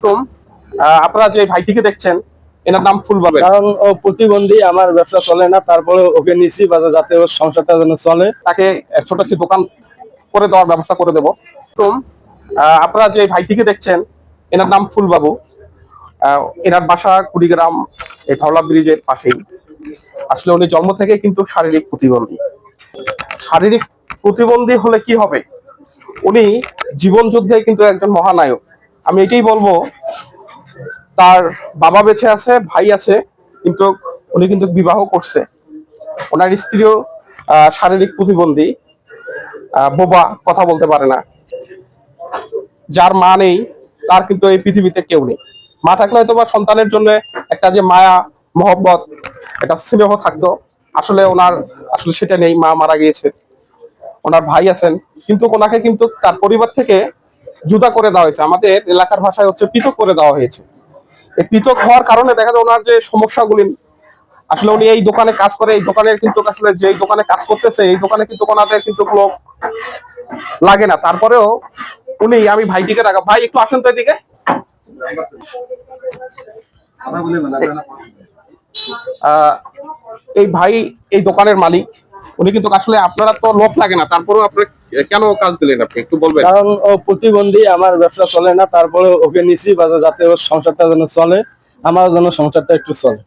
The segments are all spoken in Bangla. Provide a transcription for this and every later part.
আলাইকুম। আপনারা যে ভাইটিকে দেখছেন এনার নাম ফুলবাবু। কারণ ও প্রতিবন্ধী, আমার ব্যবসা চলে না, তারপরে ওকে নিছি বাজার যাতে ওর সংসারটা যেন চলে। তাকে ছোট একটি দোকান করে দেওয়ার ব্যবস্থা করে দেব। আপনারা যে ভাইটিকে দেখছেন এনার নাম ফুলবাবু। এনার বাসা কুড়িগ্রাম, এই ধওলা ব্রিজের পাশেই। আসলে উনি জন্ম থেকে কিন্তু শারীরিক প্রতিবন্ধী। শারীরিক প্রতিবন্ধী হলে কি হবে, উনি জীবন যুদ্ধে কিন্তু একজন মহানায়ক। আমি এটাই বলবো, তার বাবা বেঁচে আছে, ভাই আছে, কিন্তু উনি কিন্তু বিবাহ করছে। ওনার স্ত্রীও শারীরিক প্রতিবন্ধী, বোবা, কথা বলতে পারে না। যার মা নেই, তার কিন্তু এই পৃথিবীতে কেউ নেই। মা থাকলে হয়তো বা সন্তানের জন্য একটা যে মায়া, মহব্বত, একটা স্নেহ থাকতো, আসলে ওনার আসলে সেটা নেই। মা মারা গিয়েছে, ওনার ভাই আছেন, কিন্তু ওনাকে কিন্তু তার পরিবার থেকে জুদা করে দেওয়া হয়েছে। আমাদের এলাকার ভাষায় হচ্ছে পৃথক করে দেওয়া হয়েছে। এই পৃথক হওয়ার কারণে দেখা যায় ওনার যে সমস্যাগুলি, আসলে উনি এই দোকানে কাজ করে, এই দোকানের কিন্তু আসলে যেই দোকানে কাজ করতেছে এই দোকানে কিন্তু ওনাদের কিন্তু লোক লাগে না। তারপরেও উনি, আমি ভাইটিকে রাখা, ভাই একটু আসেন তো এদিকে। এই ভাই এই দোকানের মালিক। উনি কিন্তু আসলে, আপনারা তো লোক লাগে না, তারপরেও আপনি কেন কাজ দিলেন, আপনি একটু বলবেন? কারণ ও প্রতিবন্ধী, আমার ব্যবসা চলে না, তারপরে ওকে নিছি বাজার যাতে ওর সংসারটা যেন চলে, আমার যেন সংসারটা একটু চলে,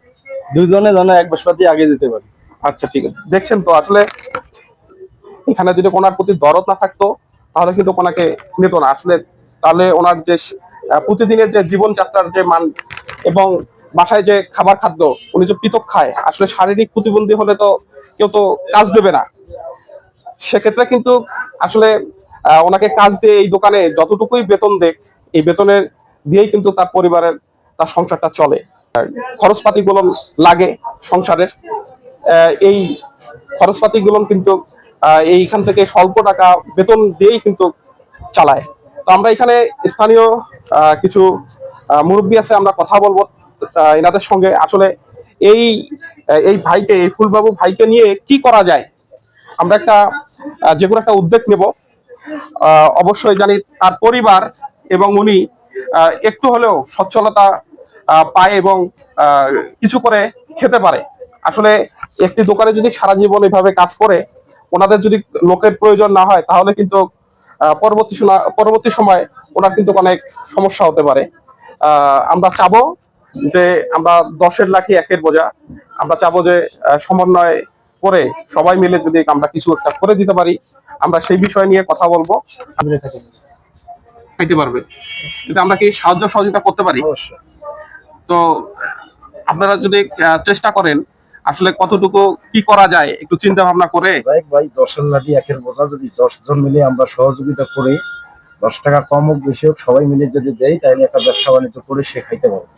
দুইজনে যেন এক বছর আগে যেতে পারি। আচ্ছা, ঠিক আছে। দেখছেন তো, আসলে এখানে যদি ওনার প্রতি দরদ না থাকতো তাহলে কিন্তু ওনাকে নিত না আসলে। তাহলে ওনার যে প্রতিদিনের যে জীবনযাত্রার যে মান এবং বাসায় যে খাবার খাদ্য উনি যে পৃথক খায়, আসলে শারীরিক প্রতিবন্ধী হলে তো কেউ তো কাজ দেবে না। সেক্ষেত্রে কিন্তু আসলে ওনাকে কাজ দিয়ে এই দোকানে যতটুকুই বেতন দেখ, এই বেতনের দিয়েই কিন্তু তার পরিবারের, তার সংসারটা চলে। খরচপাতি গুলো লাগে সংসারের, এই খরচপাতি গুলো কিন্তু এইখান থেকে স্বল্প টাকা বেতন দিয়েই কিন্তু চালায়। তো আমরা এখানে স্থানীয় কিছু মুরব্বী আছে, আমরা কথা বলবো এনাদের সঙ্গে। আসলে এই এই ভাইকে, এই ফুলবাবু ভাইকে নিয়ে কি করা যায়, আমরা একটা যে কোনো একটা উদ্যোগ নেব। অবশ্যই জানি তার পরিবার এবং উনি একটু হলেও সচ্ছলতা পায় এবং কিছু করে খেতে পারে। আসলে একটি দোকানে যদি সারা জীবন এভাবে কাজ করে, ওনাদের যদি লোকের প্রয়োজন না হয়, তাহলে কিন্তু পরবর্তী সময় ওনার কিন্তু অনেক সমস্যা হতে পারে। আমরা চাবো যে, আমরা 10-এর লাঠি 1-এর বোঝা, আমরা চাবো যে সমন্বয় করে সবাই মিলে যদি আমরা কিছু একটা করে দিতে পারি, আমরা সেই বিষয় নিয়ে কথা বলবো। খাইতে পারবে, কিন্তু আমরা কি সাহায্য সহযোগিতা করতে পারি? অবশ্যই। তো আপনারা যদি চেষ্টা করেন, আসলে কতটুকু কি করা যায় একটু চিন্তা ভাবনা করে। ভাই 10-এর লাঠি 1-এর বোঝা, যদি 10 জন মিলে আমরা সহযোগিতা করি, 10 টাকা কম হোক বেশি হোক সবাই মিলে যদি দেয়, তাহলে একটা ব্যবসা বাণিজ্য করে সে খাইতে পারবে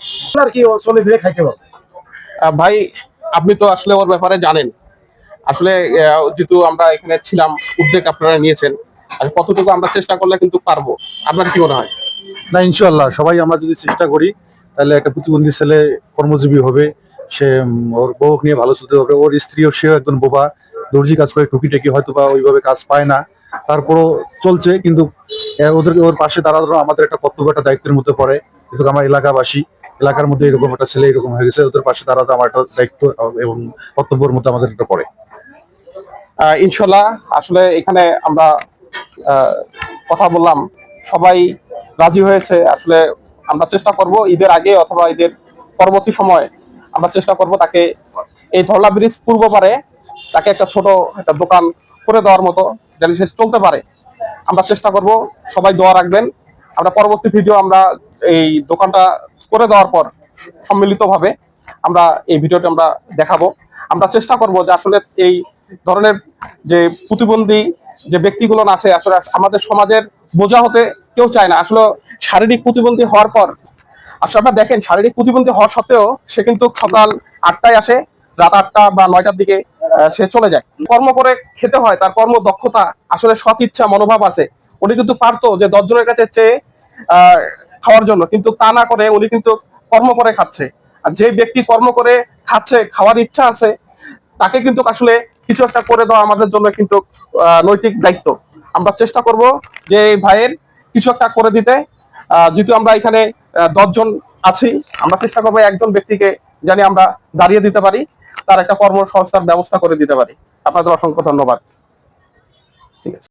আর কি, ও চলে ফিরে খাইতে পারবে। ভাই, আপনি তো আসলে ওর ব্যাপারে জানেন। আসলে যেহেতু আমরা এখানে ছিলাম, উদ্যোগ আপনারা নিয়েছেন, আর কতটুকু আমরা চেষ্টা করলে কিন্তু পারবো, আপনার কি মনে হয়? না, ইনশাল্লাহ সবাই আমরা যদি চেষ্টা করি, তাহলে একটা প্রতিবন্ধী ছেলে কর্মজীবী হবে। সে ওর বউ নিয়ে ভালো চলতে হবে। ওর স্ত্রীও, সেও একজন বোবা, দর্জি কাজ করে, টুকিটাকি হয়তো বা ওইভাবে কাজ পায় না, তারপরও চলছে। কিন্তু ওদেরকে, ওর পাশে দাঁড়ানো আমাদের একটা কর্তব্য, একটা দায়িত্বের মধ্যে পড়ে। কিন্তু আমার এলাকাবাসী, এলাকার মধ্যে এরকম একটা ছেলে এরকম হয়ে গেছে, ওদের পাশে দাঁড়াতে আমার একটা দায়িত্ব এবং কর্তব্যের মধ্যে আমাদের একটা পড়ে। ইনশাল্লাহ, আসলে এখানে আমরা কথা বললাম, সবাই রাজি হয়েছে। আসলে আমরা চেষ্টা করব ঈদের আগে অথবা ঈদের পরবর্তী সময় আমরা চেষ্টা করব তাকে এই ধওলা ব্রিজ পূর্ব পারে তাকে একটা ছোট একটা দোকান করে দেওয়ার মতো, যেন সে চলতে পারে। আমরা চেষ্টা করব, সবাই দোয়া রাখবেন। আমরা পরবর্তী ভিডিও, আমরা এই দোকানটা করে দেওয়ার পর সম্মিলিতভাবে আমরা এই ভিডিওটা আমরা দেখাবো। আমরা চেষ্টা করব যে আসলে এই ধরনের যে প্রতিবন্ধী যে ব্যক্তিগুলো আছে, আসলে আমাদের সমাজের বোঝা হতে কেউ চায় না। আসলে শারীরিক প্রতিবন্ধী হওয়ার পর, আসলে আপনারা দেখেন, শারীরিক প্রতিবন্ধী হওয়া সত্ত্বেও সে কিন্তু সকাল 8টায় আসে, রাত 8টা বা 9টার দিকে সে চলে যায়। কর্ম করে খেতে হয়, তার কর্ম দক্ষতা, আসলে সৎ ইচ্ছা মনোভাব আছে। উনি কিন্তু পারতো যে 10 জনের কাছে চেয়ে খাওয়ার জন্য, কিন্তু তা না করে উনি কিন্তু কর্ম করে খাচ্ছে। আর যে ব্যক্তি কর্ম করে খাচ্ছে, খাওয়ার ইচ্ছা আছে, তাকে কিন্তু আসলে কিছু একটা করে দেওয়া আমাদের জন্য কিন্তু নৈতিক দায়িত্ব। আমরা চেষ্টা করব যে এই ভাইয়ের কিছু একটা করে দিতে। যেহেতু আমরা এখানে 10 জন আছি, আমরা চেষ্টা করবো একজন ব্যক্তিকে জানি আমরা দাঁড়িয়ে দিতে পারি, তার একটা কর্মসংস্থান ব্যবস্থা করে দিতে পারি। আপনাদের অসংখ্য ধন্যবাদ। ঠিক আছে।